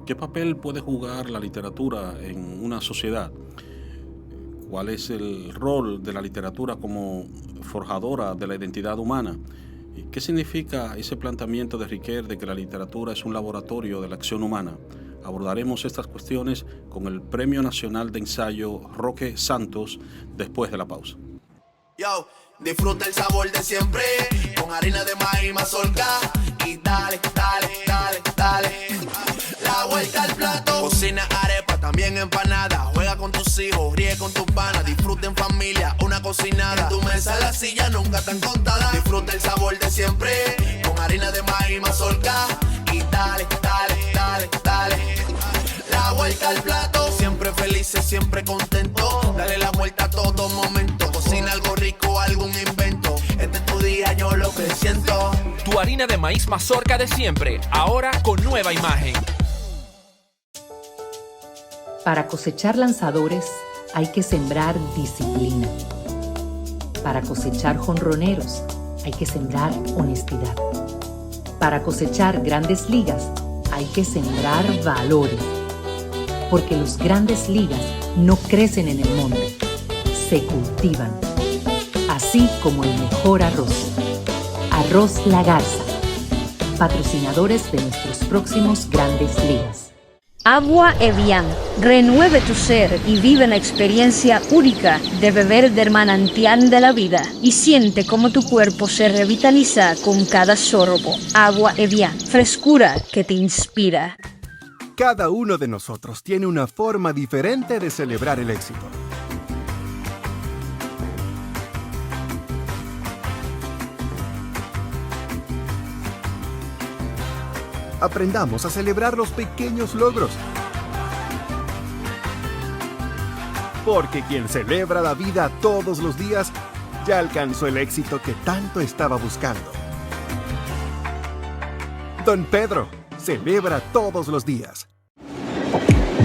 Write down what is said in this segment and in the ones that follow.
¿Qué papel puede jugar la literatura en una sociedad? ¿Cuál es el rol de la literatura como forjadora de la identidad humana? ¿Y qué significa ese planteamiento de Riquet de que la literatura es un laboratorio de la acción humana? Abordaremos estas cuestiones con el Premio Nacional de Ensayo Roque Santos después de la pausa. Yo, disfruta el sabor de siempre, con harina de maíz mazorca y dale, dale, dale, dale. La vuelta al plato, cocina arepa, también empanada. Juega con tus hijos, ríe con tus panas, disfruta en familia, una cocinada. En tu mesa la silla nunca tan contada. Disfruta el sabor de siempre, con harina de maíz mazorca y dale, dale, dale, dale. La vuelta al plato, siempre felices, siempre contentos. Dale la vuelta a todo momento. Cocina algo rico, algún invento. Este es tu día, yo lo que siento. Tu harina de maíz mazorca de siempre, ahora con nueva imagen. Para cosechar lanzadores hay que sembrar disciplina. Para cosechar jonroneros hay que sembrar honestidad. Para cosechar grandes ligas hay que sembrar valores. Porque los grandes ligas no crecen en el monte, se cultivan. Así como el mejor arroz. Arroz La Garza, patrocinadores de nuestros próximos grandes ligas. Agua Evian. Renueve tu ser y vive la experiencia única de beber del manantial de la vida y siente cómo tu cuerpo se revitaliza con cada sorbo. Agua Evian. Frescura que te inspira. Cada uno de nosotros tiene una forma diferente de celebrar el éxito. Aprendamos a celebrar los pequeños logros. Porque quien celebra la vida todos los días ya alcanzó el éxito que tanto estaba buscando. Don Pedro celebra todos los días.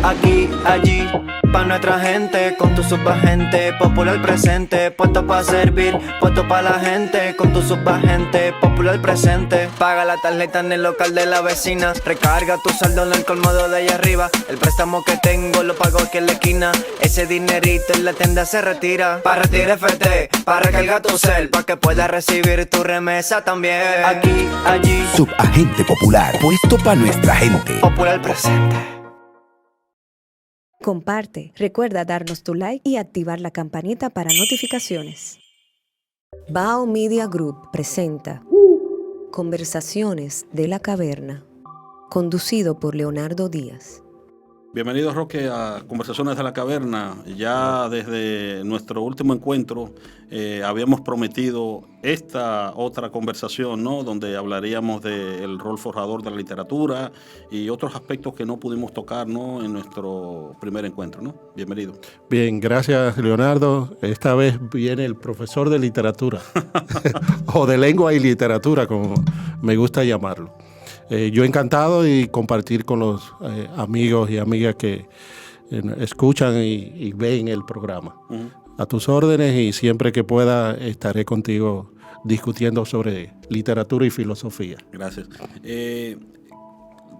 Aquí, allí, pa' nuestra gente, con tu subagente, popular presente, puesto pa' servir, puesto pa' la gente, con tu subagente, popular presente. Paga la tarjeta en el local de la vecina, recarga tu saldo en el colmado de allá arriba, el préstamo que tengo lo pago aquí en la esquina, ese dinerito en la tienda se retira, pa' retirar FT, pa' recargar tu cel, pa' que puedas recibir tu remesa también. Aquí, allí, subagente popular, puesto pa' nuestra gente, popular presente. Comparte, recuerda darnos tu like y activar la campanita para notificaciones. Bao Media Group presenta Conversaciones de la Caverna, conducido por Leonardo Díaz. Bienvenido, Roque, a Conversaciones de la Caverna. Ya desde nuestro último encuentro habíamos prometido esta otra conversación, ¿no? Donde hablaríamos del rol forjador de la literatura y otros aspectos que no pudimos tocar, ¿no? En nuestro primer encuentro, ¿no? Bienvenido. Bien, gracias, Leonardo. Esta vez viene el profesor de literatura, o de lengua y literatura, como me gusta llamarlo. Yo encantado de compartir con los amigos y amigas que escuchan y ven el programa. Uh-huh. A tus órdenes, y siempre que pueda estaré contigo discutiendo sobre literatura y filosofía. Gracias.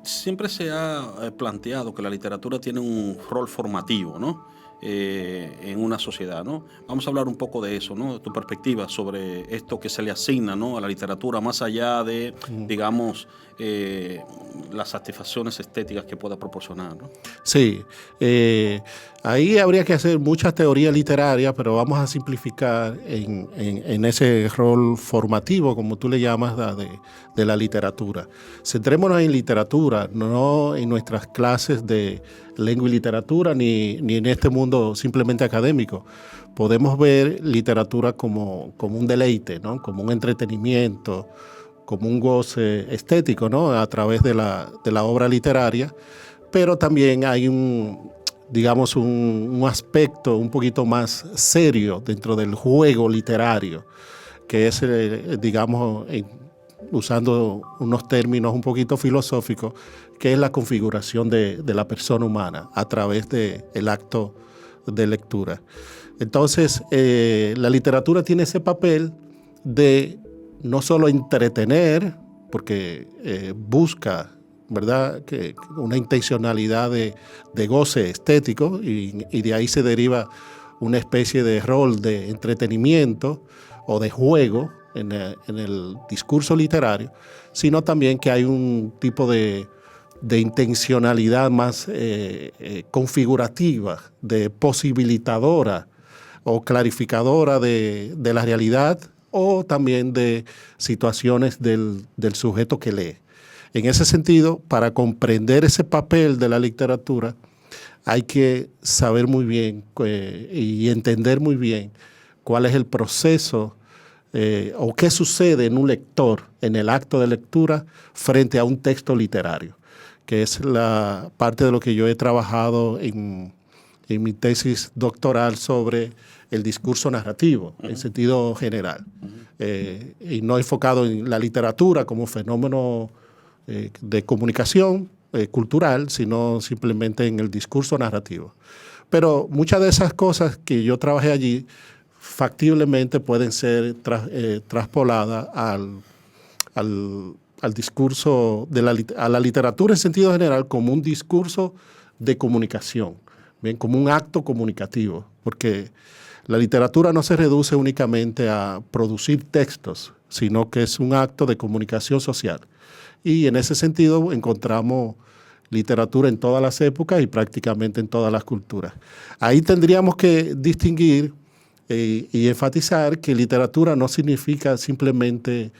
Siempre se ha planteado que la literatura tiene un rol formativo, ¿no? En una sociedad, ¿no? Vamos a hablar un poco de eso, ¿no? De tu perspectiva sobre esto que se le asigna, ¿no? A la literatura, más allá de, digamos, las satisfacciones estéticas que pueda proporcionar, ¿no? Sí, ahí habría que hacer muchas teorías literarias, pero vamos a simplificar en ese rol formativo, como tú le llamas, de la literatura. Centrémonos en literatura, no en nuestras clases de lengua y literatura, ni en este mundo simplemente académico. Podemos ver literatura como un deleite, ¿no? Como un entretenimiento, como un goce estético, ¿no? A través de la obra literaria, pero también hay un aspecto un poquito más serio dentro del juego literario, que es, usando unos términos un poquito filosóficos, que es la configuración de la persona humana a través del acto de lectura. Entonces, la literatura tiene ese papel de no solo entretener, porque busca ¿verdad? Que una intencionalidad de goce estético y de ahí se deriva una especie de rol de entretenimiento o de juego en el discurso literario, sino también que hay un tipo de intencionalidad más configurativa, de posibilitadora o clarificadora de la realidad o también de situaciones del sujeto que lee. En ese sentido, para comprender ese papel de la literatura, hay que saber muy bien y entender muy bien cuál es el proceso o qué sucede en un lector, en el acto de lectura, frente a un texto literario, que es la parte de lo que yo he trabajado en mi tesis doctoral sobre el discurso narrativo, en sentido general, y no enfocado en la literatura como fenómeno de comunicación cultural, sino simplemente en el discurso narrativo. Pero muchas de esas cosas que yo trabajé allí factiblemente pueden ser traspoladas al discurso, a la literatura en sentido general como un discurso de comunicación, bien, como un acto comunicativo, porque la literatura no se reduce únicamente a producir textos, sino que es un acto de comunicación social. Y en ese sentido encontramos literatura en todas las épocas y prácticamente en todas las culturas. Ahí tendríamos que distinguir y enfatizar que literatura no significa simplemente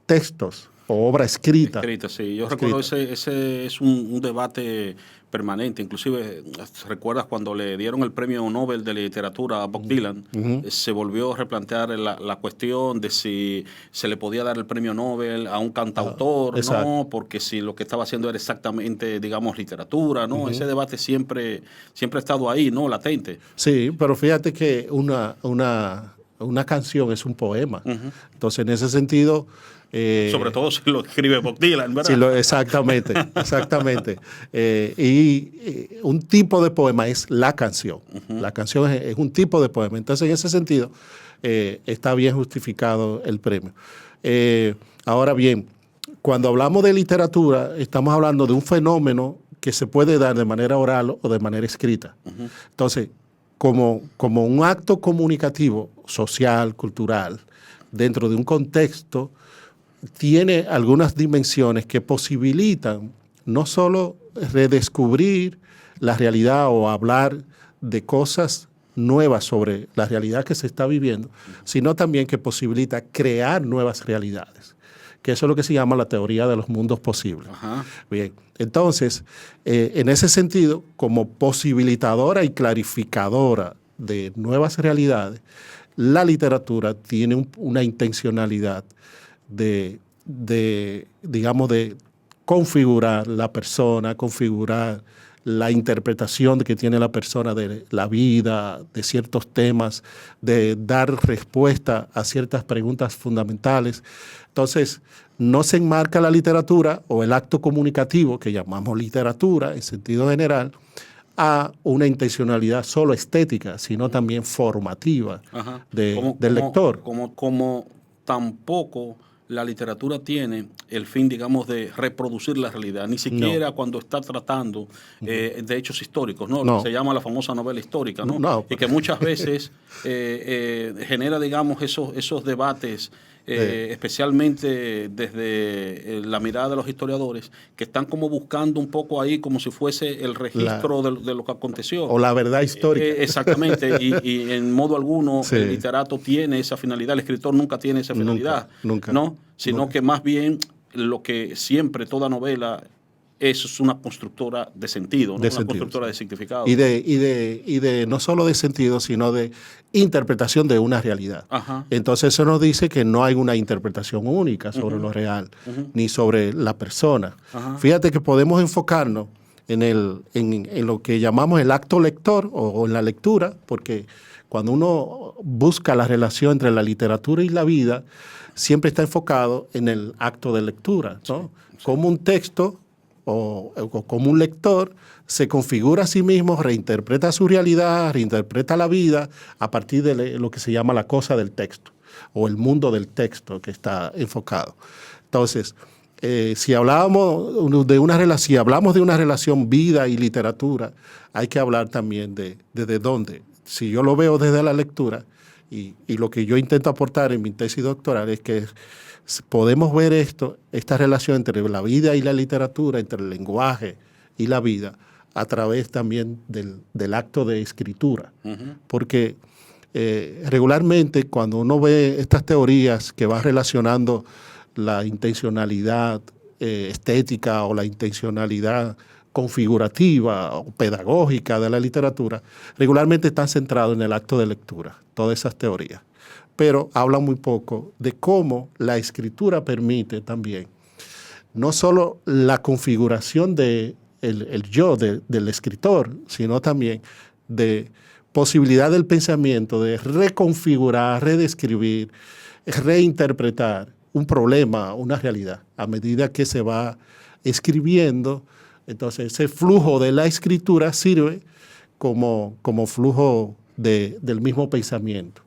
textos o obra escrita. Escrita, sí. Yo recuerdo ese es un debate permanente. Inclusive, ¿recuerdas cuando le dieron el premio Nobel de Literatura a Bob Dylan? Se volvió a replantear la cuestión de si se le podía dar el premio Nobel a un cantautor, ¿no? Porque si lo que estaba haciendo era exactamente, digamos, literatura, ¿no? Ese debate siempre ha estado ahí, ¿no? Latente. Sí, pero fíjate que una canción es un poema. Entonces, en ese sentido... sobre todo si lo escribe Bob Dylan, ¿verdad? Sí, exactamente. Y un tipo de poema es la canción. La canción es un tipo de poema. Entonces, en ese sentido, está bien justificado el premio. Ahora bien, cuando hablamos de literatura, estamos hablando de un fenómeno que se puede dar de manera oral o de manera escrita. Entonces, como un acto comunicativo, social, cultural, dentro de un contexto, tiene algunas dimensiones que posibilitan no solo redescubrir la realidad o hablar de cosas nuevas sobre la realidad que se está viviendo, sino también que posibilita crear nuevas realidades, que eso es lo que se llama la teoría de los mundos posibles. Bien, entonces, en ese sentido, como posibilitadora y clarificadora de nuevas realidades, la literatura tiene una intencionalidad digamos, de configurar la persona, configurar la interpretación que tiene la persona de la vida, de ciertos temas, de dar respuesta a ciertas preguntas fundamentales. Entonces, no se enmarca la literatura o el acto comunicativo, que llamamos literatura en sentido general, a una intencionalidad solo estética, sino también formativa del lector. Como tampoco la literatura tiene el fin, digamos, de reproducir la realidad, ni siquiera cuando está tratando de hechos históricos, ¿no? Se llama la famosa novela histórica, ¿no? Y que muchas veces genera, digamos, esos debates, especialmente desde la mirada de los historiadores, que están como buscando un poco ahí como si fuese el registro de lo que aconteció. O la verdad histórica. Exactamente, y en modo alguno el literato tiene esa finalidad, el escritor nunca tiene esa finalidad, nunca, ¿no? Sino que más bien lo que siempre toda novela es una constructora de sentido, ¿no? Una constructora de significado. Y de no solo de sentido, sino de interpretación de una realidad. Entonces eso nos dice que no hay una interpretación única sobre lo real, ni sobre la persona. Fíjate que podemos enfocarnos en lo que llamamos el acto lector o en la lectura, porque cuando uno busca la relación entre la literatura y la vida, siempre está enfocado en el acto de lectura, ¿no? Como un texto o como un lector se configura a sí mismo, reinterpreta su realidad, reinterpreta la vida a partir de lo que se llama la cosa del texto o el mundo del texto que está enfocado. Entonces, si hablamos de una relación vida y literatura, hay que hablar también de desde dónde. Si yo lo veo desde la lectura, y lo que yo intento aportar en mi tesis doctoral es que podemos ver esta relación entre la vida y la literatura, entre el lenguaje y la vida, a través también del acto de escritura. Porque regularmente cuando uno ve estas teorías que van relacionando la intencionalidad estética o la intencionalidad configurativa o pedagógica de la literatura, regularmente están centrados en el acto de lectura, todas esas teorías. Pero hablan muy poco de cómo la escritura permite también no solo la configuración del yo del escritor, sino también de posibilidad del pensamiento de reconfigurar, redescribir, reinterpretar un problema, una realidad, a medida que se va escribiendo. Entonces, ese flujo de la escritura sirve como flujo del mismo pensamiento.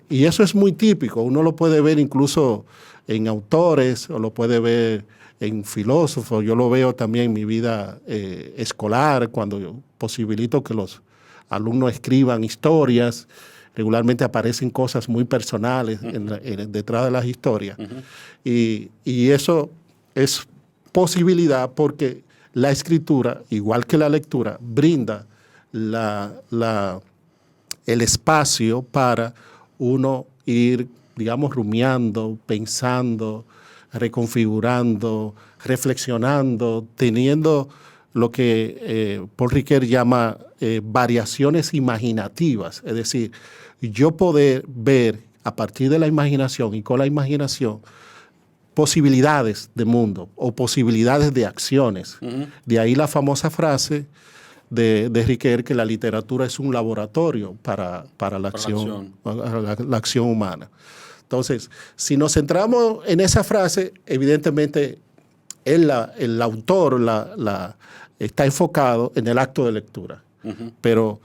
Y eso es muy típico. Uno lo puede ver incluso en autores, o lo puede ver en filósofos. Yo lo veo también en mi vida escolar, cuando yo posibilito que los alumnos escriban historias. Regularmente aparecen cosas muy personales detrás de las historias. Y eso es posibilidad porque la escritura, igual que la lectura, brinda el espacio para uno ir, digamos, rumiando, pensando, reconfigurando, reflexionando, teniendo lo que Paul Ricoeur llama variaciones imaginativas. Es decir, yo poder ver a partir de la imaginación y con la imaginación posibilidades de mundo o posibilidades de acciones. De ahí la famosa frase de Ricoeur que la literatura es un laboratorio para la acción humana. Entonces, si nos centramos en esa frase, evidentemente el autor está enfocado en el acto de lectura. Pero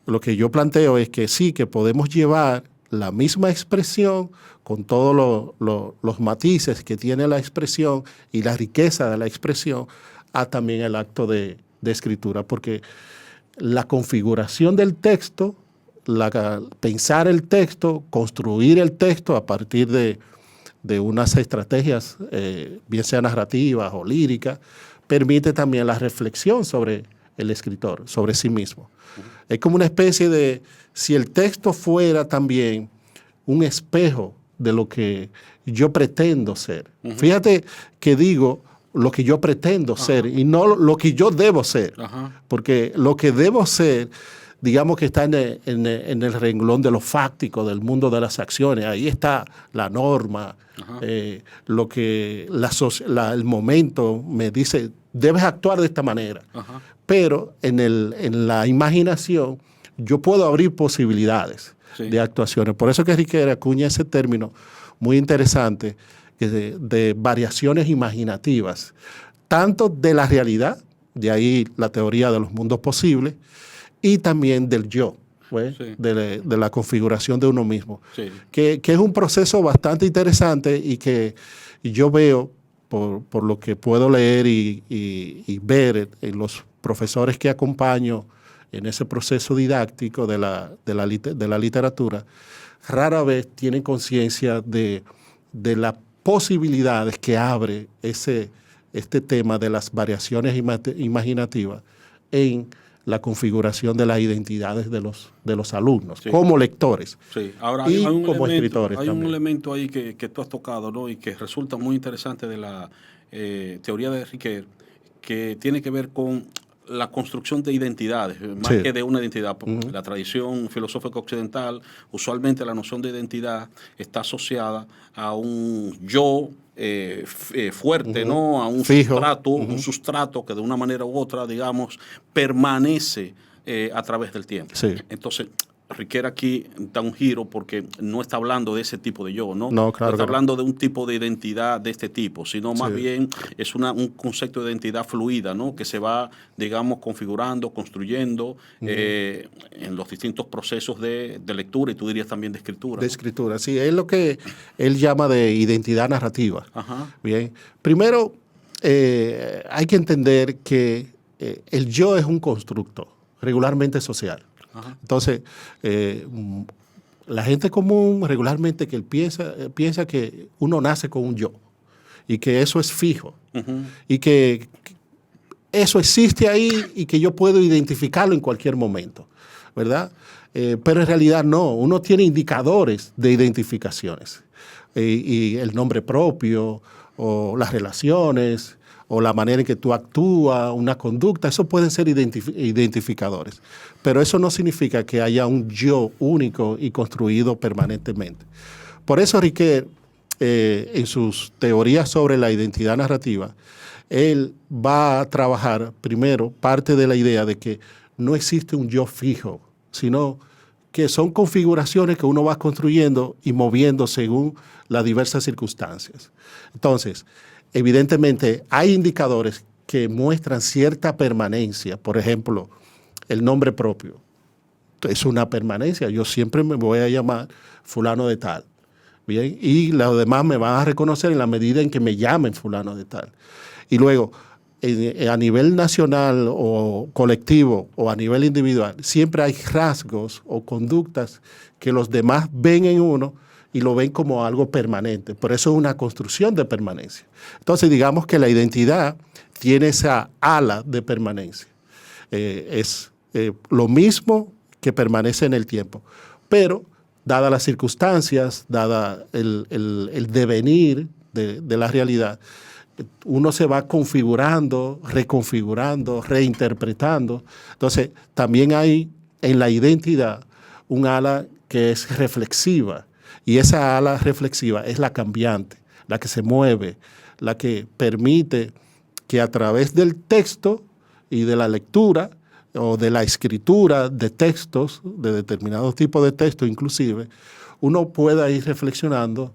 lo que yo planteo es que sí, que podemos llevar la misma expresión con todos los matices que tiene la expresión y la riqueza de la expresión a también el acto de escritura, porque la configuración del texto, pensar el texto, construir el texto a partir de unas estrategias, bien sea narrativas o líricas, permite también la reflexión sobre el escritor, sobre sí mismo. Es como una especie de, si el texto fuera también un espejo de lo que yo pretendo ser. Fíjate que digo lo que yo pretendo ser y no lo que yo debo ser. Porque lo que debo ser, digamos que está en el renglón de lo fáctico, del mundo de las acciones. Ahí está la norma, lo que el momento me dice, debes actuar de esta manera. Pero en la imaginación yo puedo abrir posibilidades de actuaciones. Por eso que Ricoeur acuña ese término muy interesante de variaciones imaginativas, tanto de la realidad, de ahí la teoría de los mundos posibles, y también del yo, de la configuración de uno mismo, que es un proceso bastante interesante y que yo veo, por lo que puedo leer y ver en los profesores que acompaño en ese proceso didáctico de la literatura, rara vez tienen conciencia de las posibilidades que abre este tema de las variaciones imaginativas en la configuración de las identidades de los alumnos, como lectores y como escritores hay también. un elemento ahí que tú has tocado, ¿no? Y que resulta muy interesante de la teoría de Ricoeur, que tiene que ver con la construcción de identidades, más que de una identidad. La tradición filosófica occidental, usualmente la noción de identidad está asociada a un yo fuerte, ¿no? A un sustrato, un sustrato que de una manera u otra, digamos, permanece a través del tiempo. Entonces, Riquet aquí da un giro porque no está hablando de ese tipo de yo, ¿no? No, claro. No está hablando de un tipo de identidad de este tipo, sino más Sí. bien es un concepto de identidad fluida, ¿no? Que se va, digamos, configurando, construyendo en los distintos procesos de lectura y tú dirías también de escritura. De escritura, sí. Es lo que él llama de identidad narrativa. Ajá. Bien. Primero, hay que entender que el yo es un constructo regularmente social. Ajá. Entonces, la gente común regularmente que piensa que uno nace con un yo y que eso es fijo y que eso existe ahí y que yo puedo identificarlo en cualquier momento, ¿verdad? Pero en realidad no, uno tiene indicadores de identificaciones y el nombre propio o las relaciones o la manera en que tú actúas, una conducta, eso pueden ser identificadores. Pero eso no significa que haya un yo único y construido permanentemente. Por eso Riquet, en sus teorías sobre la identidad narrativa, él va a trabajar primero parte de la idea de que no existe un yo fijo, sino que son configuraciones que uno va construyendo y moviendo según las diversas circunstancias. Entonces, evidentemente, hay indicadores que muestran cierta permanencia. Por ejemplo, el nombre propio. Es una permanencia. Yo siempre me voy a llamar fulano de tal. Bien, y los demás me van a reconocer en la medida en que me llamen fulano de tal. Y luego, a nivel nacional o colectivo o a nivel individual, siempre hay rasgos o conductas que los demás ven en uno y lo ven como algo permanente. Por eso es una construcción de permanencia. Entonces, digamos que la identidad tiene esa ala de permanencia. Es lo mismo que permanece en el tiempo. Pero, dadas las circunstancias, dada el devenir de la realidad, uno se va configurando, reconfigurando, reinterpretando. Entonces, también hay en la identidad un ala que es reflexiva. Y esa ala reflexiva es la cambiante, la que se mueve, la que permite que a través del texto y de la lectura o de la escritura de textos, de determinados tipos de textos inclusive, uno pueda ir reflexionando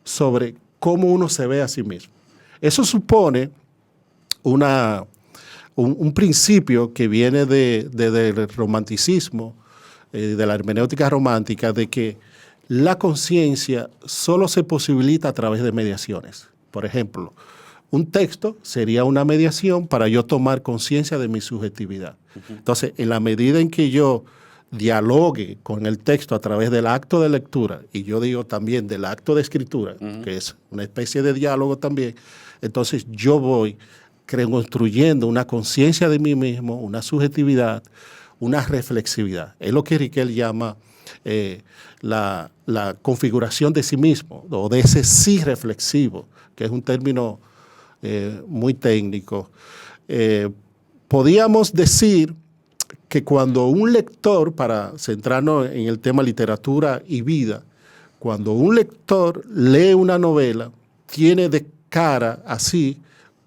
sobre cómo uno se ve a sí mismo. Eso supone un principio que viene del romanticismo, de la hermenéutica romántica, de que la conciencia solo se posibilita a través de mediaciones. Por ejemplo, un texto sería una mediación para yo tomar conciencia de mi subjetividad. Entonces, en la medida en que yo dialogue con el texto a través del acto de lectura, y yo digo también del acto de escritura, que es una especie de diálogo también, entonces yo voy construyendo una conciencia de mí mismo, una subjetividad, una reflexividad. Es lo que Riquet llama la configuración de sí mismo, o de ese sí reflexivo, que es un término muy técnico. Podíamos decir que cuando un lector, para centrarnos en el tema literatura y vida, cuando un lector lee una novela, tiene de cara así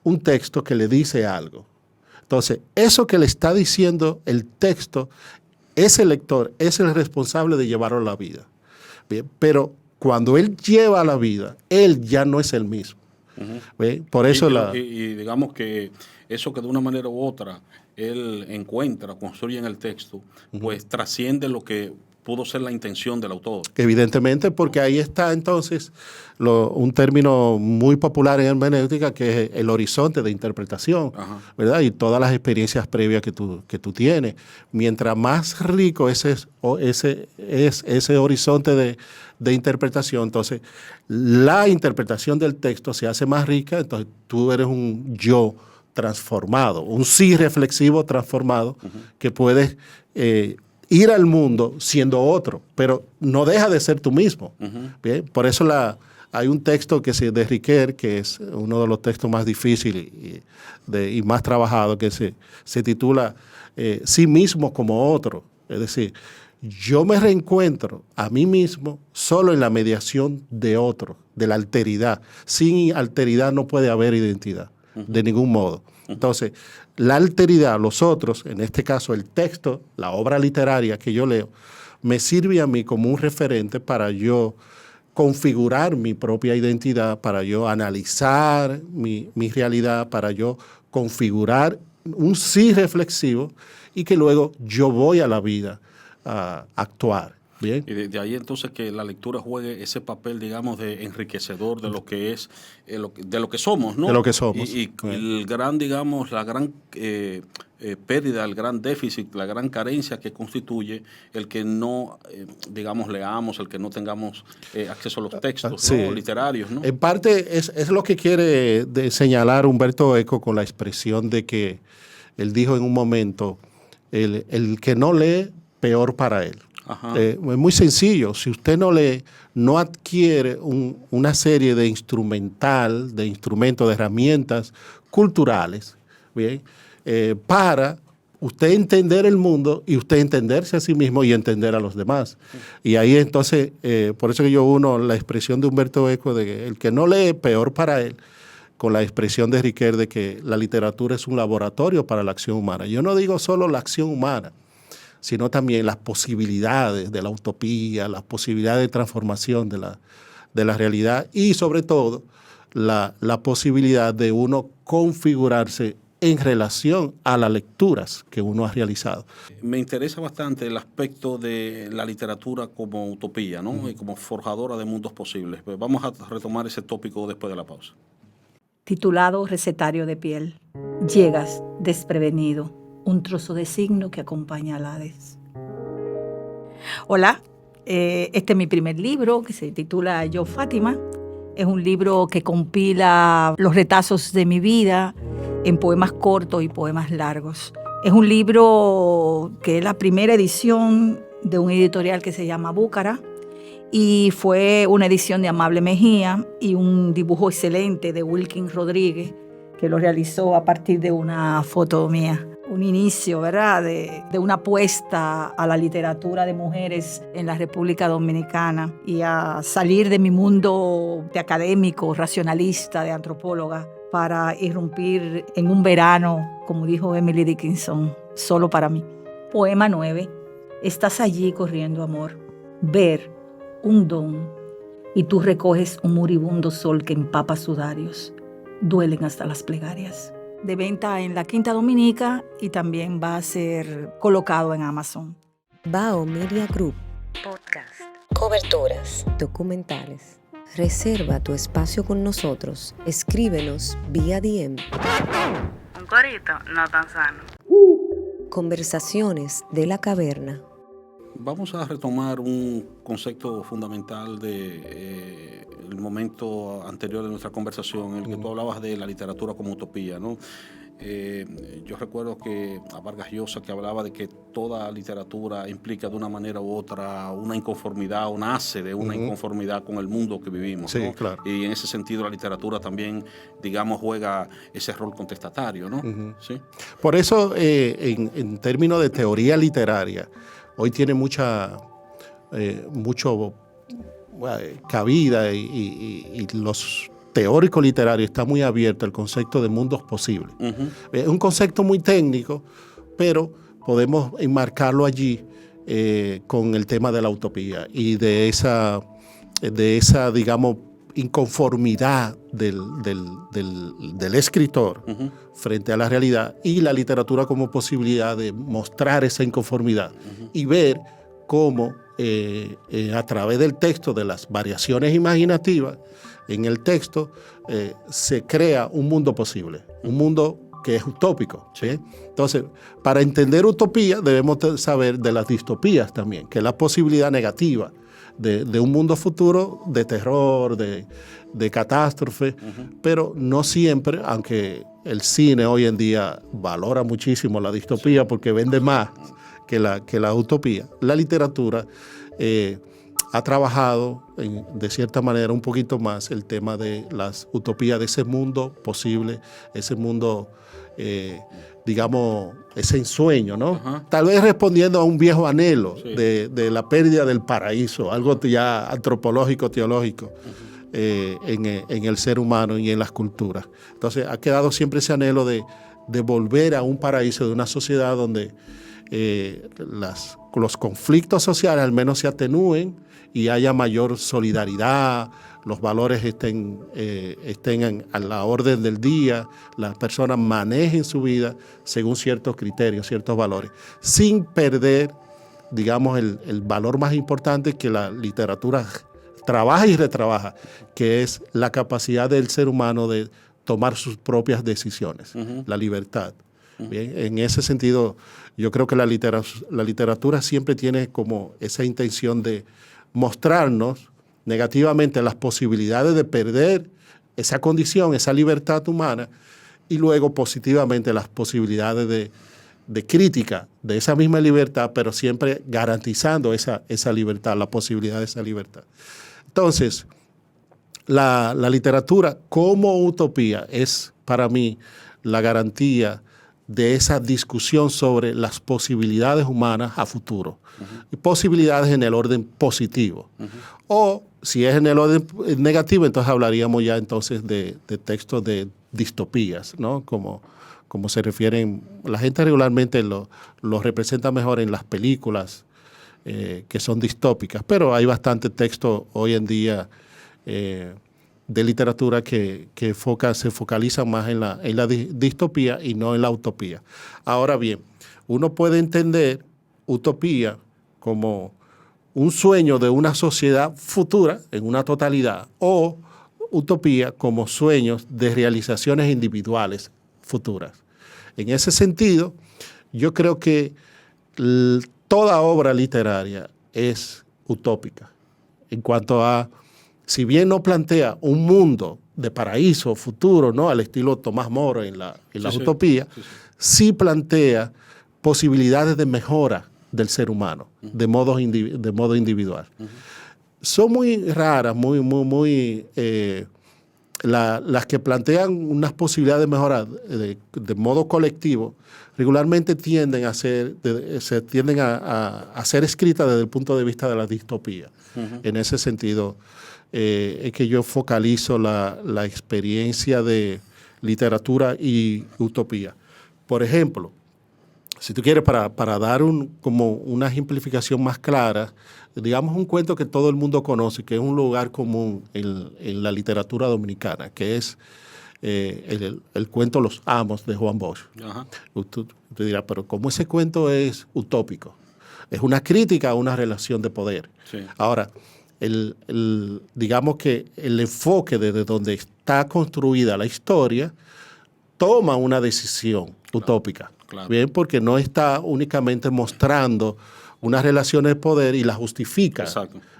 un texto que le dice algo. Entonces, eso que le está diciendo el texto, ese lector es el responsable de llevarlo a la vida. Bien, pero cuando él lleva a la vida, él ya no es el mismo. Por eso y digamos que eso que de una manera u otra él encuentra, construye en el texto, pues trasciende lo que pudo ser la intención del autor. Evidentemente, porque ahí está entonces un término muy popular en hermenéutica que es el horizonte de interpretación, ¿verdad? Y todas las experiencias previas que tú tienes. Mientras más rico ese horizonte de interpretación, entonces la interpretación del texto se hace más rica, entonces tú eres un yo transformado, un sí reflexivo transformado que puedes ir al mundo siendo otro, pero no deja de ser tú mismo. Bien, por eso hay un texto de Riquet, que es uno de los textos más difíciles y más trabajados, que se titula Sí mismo como otro. Es decir, yo me reencuentro a mí mismo solo en la mediación de otro, de la alteridad. Sin alteridad no puede haber identidad, de ningún modo. Entonces, la alteridad, los otros, en este caso el texto, la obra literaria que yo leo, me sirve a mí como un referente para yo configurar mi propia identidad, para yo analizar mi realidad, para yo configurar un sí reflexivo y que luego yo voy a la vida a actuar. Bien. Y de ahí entonces que la lectura juegue ese papel, digamos, de enriquecedor de lo que es, de lo que somos, ¿no? De lo que somos. Y el gran, digamos, la gran pérdida, el gran déficit, la gran carencia que constituye el que no, digamos, leamos, el que no tengamos acceso a los textos, sí, ¿no? Literarios, ¿no? En parte es lo que quiere señalar Humberto Eco con la expresión de que él dijo en un momento, el que no lee, peor para él. Es muy sencillo. Si usted no lee, no adquiere una serie de instrumentos, de herramientas culturales, ¿bien? Para usted entender el mundo y usted entenderse a sí mismo y entender a los demás. Y ahí entonces, por eso que yo uno la expresión de Humberto Eco de que el que no lee, peor para él, con la expresión de Riquet de que la literatura es un laboratorio para la acción humana. Yo no digo solo la acción humana, sino también las posibilidades de la utopía, las posibilidades de transformación de la realidad y sobre todo la posibilidad de uno configurarse en relación a las lecturas que uno ha realizado. Me interesa bastante el aspecto de la literatura como utopía, ¿no? Y como forjadora de mundos posibles. Pues vamos a retomar ese tópico después de la pausa. Titulado Recetario de piel. Llegas desprevenido. Un trozo de signo que acompaña al Hades. Hola, este es mi primer libro que se titula Yo Fátima. Es un libro que compila los retazos de mi vida en poemas cortos y poemas largos. Es un libro que es la primera edición de un editorial que se llama Búcara y fue una edición de Amable Mejía y un dibujo excelente de Wilkin Rodríguez que lo realizó a partir de una foto mía. Un inicio, ¿verdad?, de una apuesta a la literatura de mujeres en la República Dominicana y a salir de mi mundo de académico, racionalista, de antropóloga, para irrumpir en un verano, como dijo Emily Dickinson, solo para mí. Poema 9. Estás allí corriendo, amor. Ver, un don, y tú recoges un moribundo sol que empapa sudarios. Duelen hasta las plegarias. De venta en la Quinta Dominica y también va a ser colocado en Amazon. Bao Media Group. Podcast. Coberturas. Documentales. Reserva tu espacio con nosotros. Escríbenos vía DM. Un corito no tan sano. Conversaciones de la caverna. Vamos a retomar un concepto fundamental de el momento anterior de nuestra conversación, en el que tú hablabas de la literatura como utopía, ¿no? Yo recuerdo que a Vargas Llosa que hablaba de que toda literatura implica de una manera u otra una inconformidad o nace de una inconformidad con el mundo que vivimos, sí, ¿no? Claro. Y en ese sentido la literatura también, digamos, juega ese rol contestatario, ¿no? ¿Sí? Por eso, en términos de teoría literaria, hoy tiene mucho cabida y los teóricos literarios están muy abiertos al concepto de mundos posibles. Es un concepto muy técnico, pero podemos enmarcarlo allí con el tema de la utopía y de esa digamos, inconformidad del escritor frente a la realidad y la literatura como posibilidad de mostrar esa inconformidad y ver cómo a través del texto, de las variaciones imaginativas en el texto, se crea un mundo posible, un mundo que es utópico, ¿sí? Entonces, para entender utopía debemos saber de las distopías también, que es la posibilidad negativa de un mundo futuro de terror, de catástrofe, pero no siempre, aunque el cine hoy en día valora muchísimo la distopía porque vende más que la utopía, la literatura ha trabajado de cierta manera un poquito más el tema de las utopías, de ese mundo posible, ese mundo, digamos, ese ensueño, ¿no? Tal vez respondiendo a un viejo anhelo de la pérdida del paraíso, algo ya antropológico, teológico, en el ser humano y en las culturas. Entonces ha quedado siempre ese anhelo de volver a un paraíso, de una sociedad donde los conflictos sociales al menos se atenúen y haya mayor solidaridad, los valores estén a la orden del día, las personas manejen su vida según ciertos criterios, ciertos valores, sin perder, digamos, el valor más importante que la literatura trabaja y retrabaja, que es la capacidad del ser humano de tomar sus propias decisiones, la libertad. Bien, en ese sentido, yo creo que la literatura siempre tiene como esa intención de mostrarnos negativamente las posibilidades de perder esa condición, esa libertad humana, y luego positivamente las posibilidades de crítica de esa misma libertad, pero siempre garantizando esa libertad, la posibilidad de esa libertad. Entonces, la literatura como utopía es para mí la garantía de esa discusión sobre las posibilidades humanas a futuro. Y posibilidades en el orden positivo. O si es en el orden negativo, entonces hablaríamos ya entonces de textos de distopías, ¿no? Como se refieren, la gente regularmente lo representa mejor en las películas que son distópicas, pero hay bastante texto hoy en día de literatura que se focaliza más en la distopía y no en la utopía. Ahora bien, uno puede entender utopía como un sueño de una sociedad futura en una totalidad, o utopía como sueños de realizaciones individuales futuras. En ese sentido, yo creo que toda obra literaria es utópica en cuanto a, si bien no plantea un mundo de paraíso futuro, ¿no?, al estilo Tomás Moro en la utopía, sí plantea posibilidades de mejora del ser humano, de modo individual. Son muy raras, las que plantean unas posibilidades de mejora de modo colectivo, regularmente tienden a ser escritas desde el punto de vista de la distopía. En ese sentido, es que yo focalizo la experiencia de literatura y utopía. Por ejemplo, si tú quieres, para dar como una ejemplificación más clara, digamos un cuento que todo el mundo conoce, que es un lugar común en la literatura dominicana, que es el cuento Los Amos de Juan Bosch. Usted dirá, pero ¿cómo ese cuento es utópico? Es una crítica a una relación de poder. Sí. Ahora, digamos que el enfoque desde donde está construida la historia toma una decisión utópica. Claro. Bien, porque no está únicamente mostrando unas relaciones de poder y las justifica,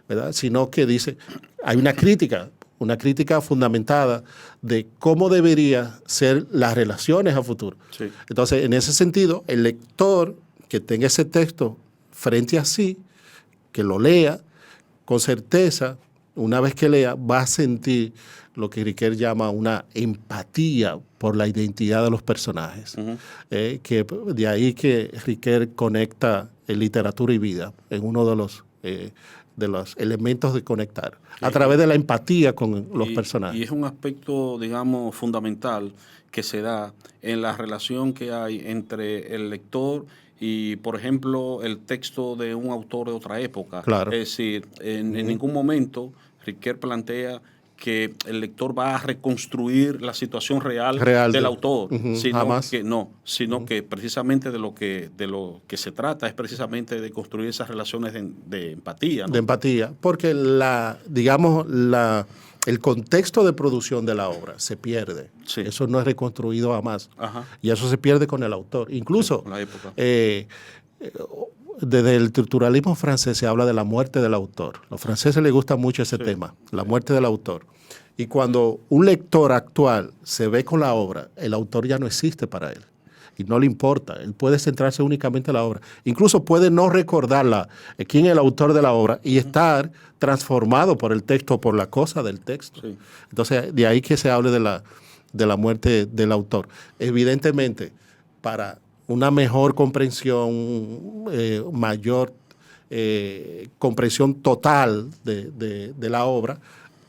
¿verdad?, sino que dice, hay una crítica fundamentada de cómo deberían ser las relaciones a futuro. Sí. Entonces, en ese sentido, el lector que tenga ese texto frente a sí, que lo lea con certeza, una vez que lea, va a sentir lo que Riquet llama una empatía por la identidad de los personajes. Que de ahí que Riquet conecta literatura y vida en uno de los elementos de conectar, a través de la empatía con los personajes. Y es un aspecto, digamos, fundamental que se da en la relación que hay entre el lector y, por ejemplo, el texto de un autor de otra época. Claro. Es decir, en ningún momento Riquet plantea que el lector va a reconstruir la situación real del autor, sino que precisamente de lo que se trata es precisamente de construir esas relaciones de empatía, ¿no? De empatía, porque el contexto de producción de la obra se pierde. Sí. Eso no es reconstruido jamás. Y eso se pierde con el autor. Incluso la época. Desde el estructuralismo francés se habla de la muerte del autor. A los franceses les gusta mucho ese tema, la muerte del autor. Y cuando un lector actual se ve con la obra, el autor ya no existe para él. Y no le importa. Él puede centrarse únicamente en la obra. Incluso puede no recordarla, quién es el autor de la obra, y estar transformado por el texto, por la cosa del texto. Sí. Entonces, de ahí que se hable de la muerte del autor. Evidentemente, para una mejor comprensión, mayor comprensión total de la obra,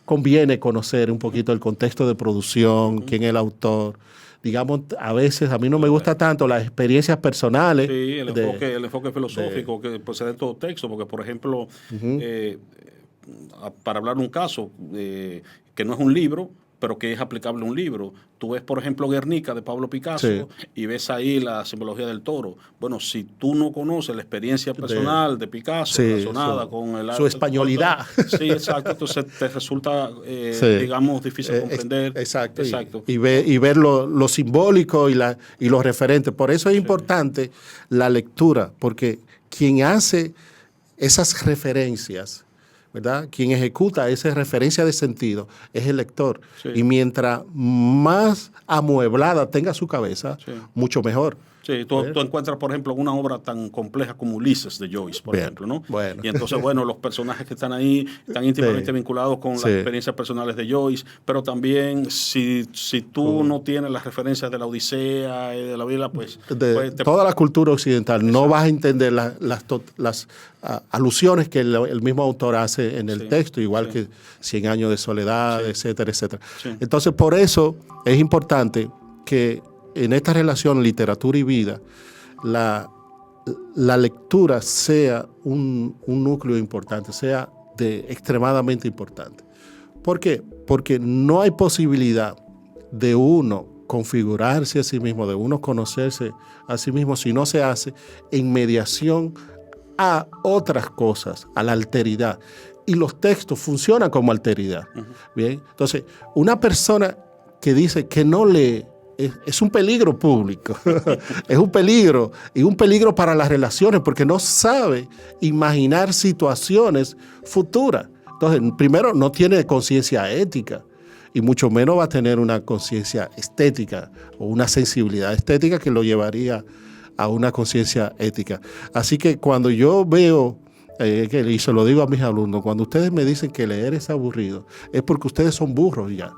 conviene conocer un poquito el contexto de producción, quién es el autor, digamos, a veces a mí no me gusta tanto las experiencias personales. Sí, el enfoque filosófico que puede ser en todo texto, porque por ejemplo, para hablar de un caso que no es un libro, pero que es aplicable a un libro. Tú ves, por ejemplo, Guernica de Pablo Picasso y ves ahí la simbología del toro. Bueno, si tú no conoces la experiencia personal de Picasso relacionada con el arte, su españolidad. Sí, exacto. Entonces te resulta, digamos, difícil comprender. Exacto. Y ver lo simbólico y los referentes. Por eso es importante la lectura, porque quien hace esas referencias, ¿verdad? Quien ejecuta esa referencia de sentido es el lector. Y mientras más amueblada tenga su cabeza, mucho mejor. Sí, tú encuentras, por ejemplo, una obra tan compleja como Ulises de Joyce, por ejemplo, ¿no? Y entonces, los personajes que están ahí están íntimamente vinculados con las experiencias personales de Joyce, pero también si tú no tienes las referencias de la Odisea y de la Biblia, pues toda la cultura occidental, no vas a entender las alusiones que el mismo autor hace en el texto, igual que 100 años de soledad, etcétera, etcétera. Entonces, por eso es importante que en esta relación literatura y vida, la lectura sea un núcleo importante, sea extremadamente importante. ¿Por qué? Porque no hay posibilidad de uno configurarse a sí mismo, de uno conocerse a sí mismo, si no se hace en mediación a otras cosas, a la alteridad. Y los textos funcionan como alteridad. Bien, entonces, una persona que dice que no lee, es un peligro público, es un peligro, y un peligro para las relaciones, porque no sabe imaginar situaciones futuras. Entonces, primero, no tiene conciencia ética, y mucho menos va a tener una conciencia estética o una sensibilidad estética que lo llevaría a una conciencia ética. Así que cuando yo veo, y se lo digo a mis alumnos, cuando ustedes me dicen que leer es aburrido, es porque ustedes son burros ya.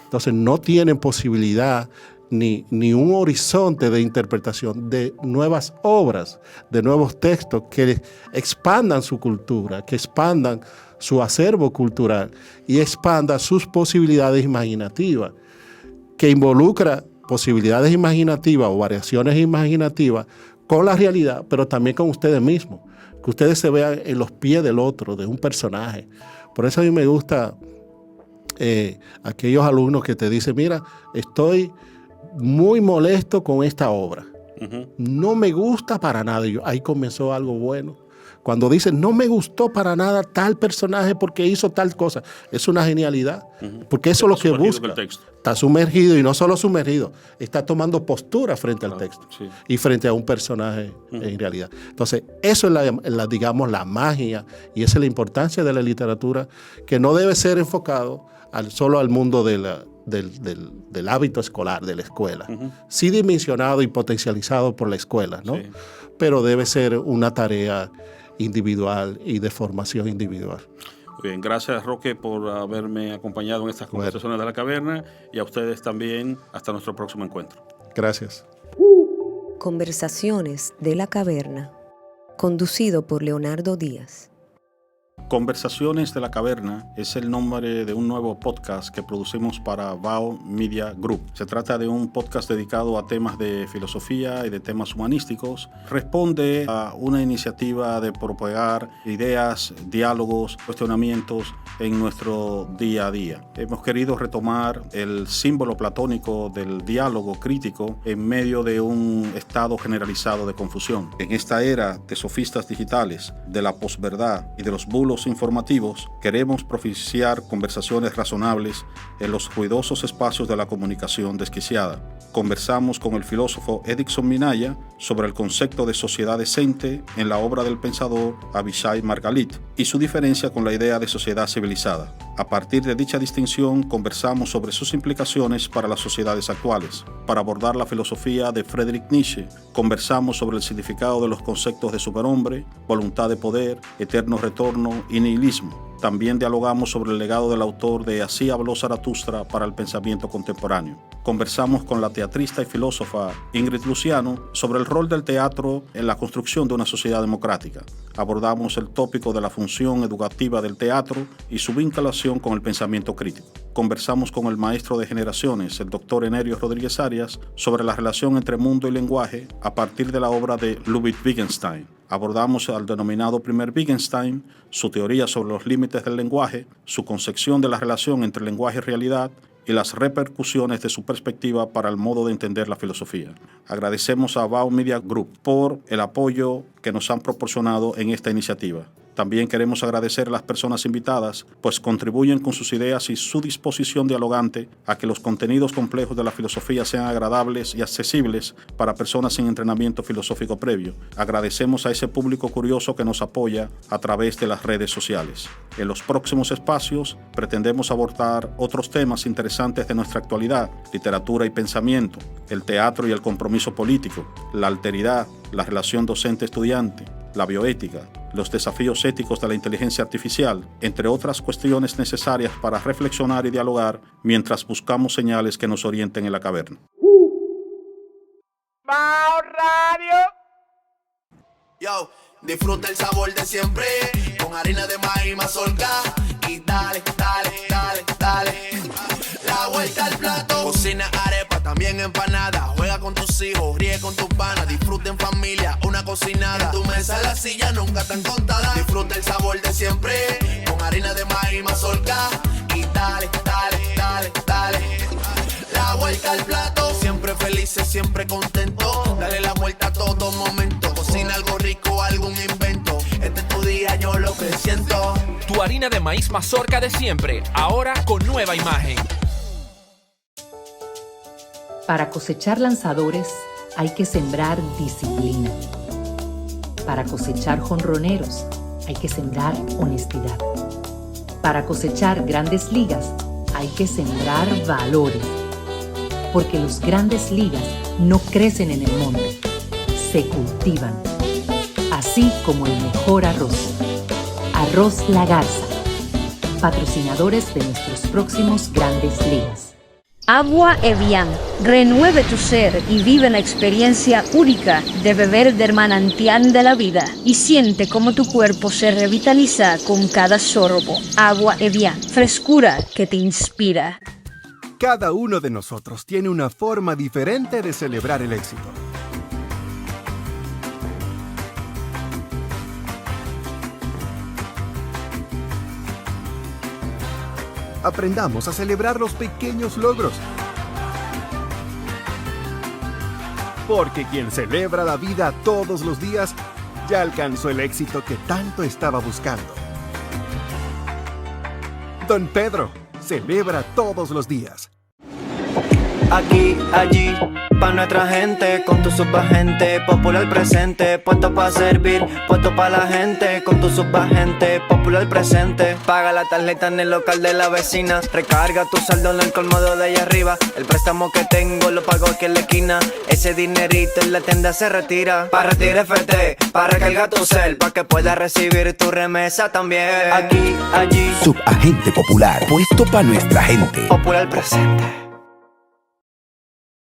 Entonces no tienen posibilidad ni un horizonte de interpretación de nuevas obras, de nuevos textos que expandan su cultura, que expandan su acervo cultural y expandan sus posibilidades imaginativas, que involucra posibilidades imaginativas o variaciones imaginativas con la realidad, pero también con ustedes mismos, que ustedes se vean en los pies del otro, de un personaje. Por eso a mí me gusta aquellos alumnos que te dicen, mira, estoy muy molesto con esta obra. No me gusta para nada. Y ahí comenzó algo bueno. Cuando dicen, no me gustó para nada tal personaje porque hizo tal cosa, es una genialidad. Porque eso es lo que busca. Está sumergido, y no solo sumergido, está tomando postura frente al texto y frente a un personaje en realidad. Entonces, eso es digamos, la magia, y esa es la importancia de la literatura, que no debe ser enfocado solo al mundo del hábito escolar, de la escuela. Sí dimensionado y potencializado por la escuela, ¿no? Pero debe ser una tarea individual y de formación individual. Muy bien, gracias Roque por haberme acompañado en estas conversaciones de la caverna, y a ustedes también. Hasta nuestro próximo encuentro. Gracias. Conversaciones de la caverna, conducido por Leonardo Díaz. Conversaciones de la Caverna es el nombre de un nuevo podcast que producimos para Bao Media Group. Se trata de un podcast dedicado a temas de filosofía y de temas humanísticos. Responde a una iniciativa de propagar ideas, diálogos, cuestionamientos en nuestro día a día. Hemos querido retomar el símbolo platónico del diálogo crítico en medio de un estado generalizado de confusión. En esta era de sofistas digitales, de la posverdad y de los bulos informativos, queremos propiciar conversaciones razonables en los ruidosos espacios de la comunicación desquiciada. Conversamos con el filósofo Erickson Minaya sobre el concepto de sociedad decente en la obra del pensador Avishai Margalit y su diferencia con la idea de sociedad civilizada. A partir de dicha distinción, conversamos sobre sus implicaciones para las sociedades actuales. Para abordar la filosofía de Friedrich Nietzsche, conversamos sobre el significado de los conceptos de superhombre, voluntad de poder, eterno retorno y nihilismo. También dialogamos sobre el legado del autor de Así habló Zaratustra para el pensamiento contemporáneo. Conversamos con la teatrista y filósofa Ingrid Luciano sobre el rol del teatro en la construcción de una sociedad democrática. Abordamos el tópico de la función educativa del teatro y su vinculación con el pensamiento crítico. Conversamos con el maestro de generaciones, el doctor Enerio Rodríguez Arias, sobre la relación entre mundo y lenguaje a partir de la obra de Ludwig Wittgenstein. Abordamos al denominado primer Wittgenstein, su teoría sobre los límites del lenguaje, su concepción de la relación entre lenguaje y realidad y las repercusiones de su perspectiva para el modo de entender la filosofía. Agradecemos a Bao Media Group por el apoyo que nos han proporcionado en esta iniciativa. También queremos agradecer a las personas invitadas, pues contribuyen con sus ideas y su disposición dialogante a que los contenidos complejos de la filosofía sean agradables y accesibles para personas sin entrenamiento filosófico previo. Agradecemos a ese público curioso que nos apoya a través de las redes sociales. En los próximos espacios pretendemos abordar otros temas interesantes de nuestra actualidad: literatura y pensamiento, el teatro y el compromiso político, la alteridad, la relación docente-estudiante, la bioética, los desafíos éticos de la inteligencia artificial, entre otras cuestiones necesarias para reflexionar y dialogar mientras buscamos señales que nos orienten en la caverna. Bao Radio. Yo, disfruta el sabor de siempre, con harina de maíz mazorca y dale, dale, dale, dale. La vuelta al plato, cocina arepa, también empanada. Juega con tus hijos, ríe con tus panas, disfruta en familia, una cocinada. En tu mesa la silla nunca tan contada. Disfruta el sabor de siempre, con harina de maíz mazorca y dale, dale, dale, dale. La vuelta al plato, siempre felices, siempre contento. Dale la vuelta a todo momento. Cocina algo rico, algún invento. Este es tu día, yo lo que siento. Tu harina de maíz mazorca de siempre, ahora con nueva imagen. Para cosechar lanzadores hay que sembrar disciplina. Para cosechar jonroneros hay que sembrar honestidad. Para cosechar grandes ligas hay que sembrar valores. Porque los grandes ligas no crecen en el monte, se cultivan. Así como el mejor arroz. Arroz La Garza, patrocinadores de nuestros próximos grandes ligas. Agua Evian. Renueve tu ser y vive una experiencia única de beber del manantial de la vida y siente cómo tu cuerpo se revitaliza con cada sorbo. Agua Evian. Frescura que te inspira. Cada uno de nosotros tiene una forma diferente de celebrar el éxito. Aprendamos a celebrar los pequeños logros. Porque quien celebra la vida todos los días ya alcanzó el éxito que tanto estaba buscando. Don Pedro celebra todos los días. Aquí, allí, pa' nuestra gente, con tu subagente, popular presente, puesto pa' servir, puesto pa' la gente, con tu subagente, popular presente. Paga la tarjeta en el local de la vecina, recarga tu saldo en el colmado de allá arriba. El préstamo que tengo lo pago aquí en la esquina, ese dinerito en la tienda se retira. Pa' retirar FT, pa' recargar tu cel, pa' que puedas recibir tu remesa también. Aquí, allí, Subagente Popular, puesto pa' nuestra gente. popular presente.